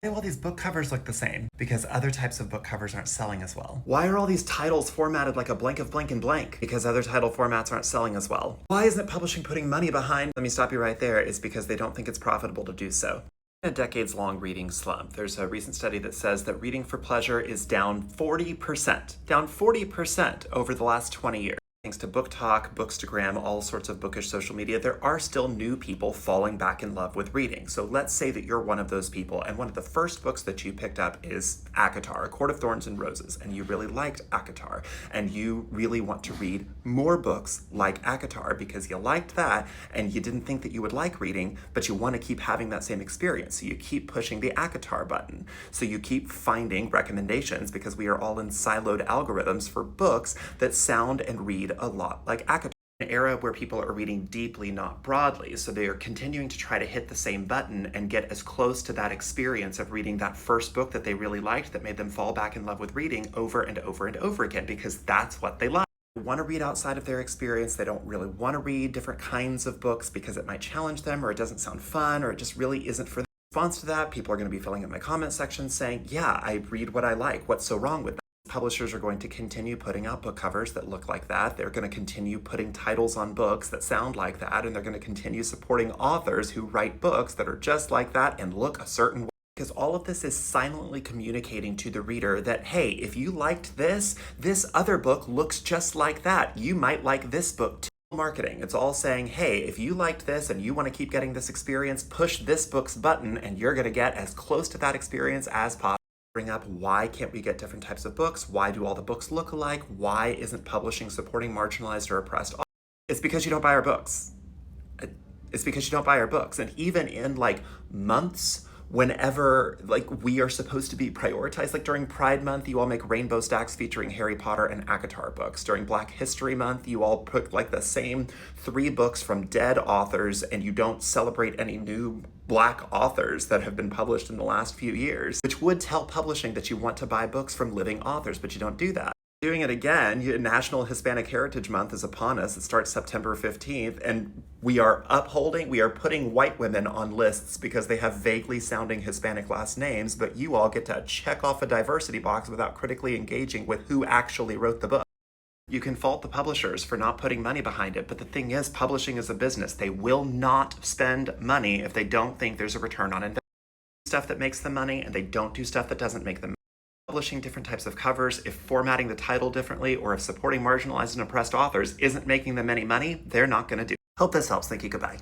Why do all these book covers look the same? Because other types of book covers aren't selling as well. Why are all these titles formatted like a blank of blank and blank? Because other title formats aren't selling as well. Why isn't publishing putting money behind? Let me stop you right there. It's because they don't think it's profitable to do so. A decades-long reading slump. There's a recent study that says that reading for pleasure is down 40%. Down 40% over the last 20 years. Thanks to Book Talk, Bookstagram, all sorts of bookish social media, there are still new people falling back in love with reading. So let's say that you're one of those people, and one of the first books that you picked up is ACOTAR, A Court of Thorns and Roses, and you really liked ACOTAR, and you really want to read more books like ACOTAR because you liked that, and you didn't think that you would like reading, but you want to keep having that same experience. So you keep pushing the ACOTAR button. So you keep finding recommendations because we are all in siloed algorithms for books that sound and read a lot like ACOTAR. An era where people are reading deeply, not broadly, so they are continuing to try to hit the same button and get as close to that experience of reading that first book that they really liked that made them fall back in love with reading over and over and over again, because that's what they like. They want to read outside of their experience. They don't really want to read different kinds of books because it might challenge them, or it doesn't sound fun, or it just really isn't for them. In response to that, people are going to be filling in my comment section saying, yeah, I read what I like. What's so wrong with that? Publishers are going to continue putting out book covers that look like that. They're going to continue putting titles on books that sound like that, and they're going to continue supporting authors who write books that are just like that and look a certain way. Because all of this is silently communicating to the reader that, hey, if you liked this other book looks just like that. You might like this book too. Marketing. It's all saying, hey, if you liked this and you want to keep getting this experience, push this book's button and you're going to get as close to that experience as possible. Bring up, why can't we get different types of books? Why do all the books look alike? Why isn't publishing supporting marginalized or oppressed authors? It's because you don't buy our books. It's because you don't buy our books. And even in like months, whenever like we are supposed to be prioritized, like during Pride Month, you all make rainbow stacks featuring Harry Potter and ACOTAR books. During Black History Month, you all put like the same 3 books from dead authors, and you don't celebrate any new Black authors that have been published in the last few years, which would tell publishing that you want to buy books from living authors, but you don't do that. Doing it again, National Hispanic Heritage Month is upon us. It starts September 15th, and we are putting white women on lists because they have vaguely sounding Hispanic last names, but you all get to check off a diversity box without critically engaging with who actually wrote the book. You can fault the publishers for not putting money behind it, but the thing is, publishing is a business. They will not spend money if they don't think there's a return on investment. Stuff that makes them money, and they don't do stuff that doesn't make them money. Publishing different types of covers, if formatting the title differently, or if supporting marginalized and oppressed authors isn't making them any money, they're not going to do it. Hope this helps. Thank you. Goodbye.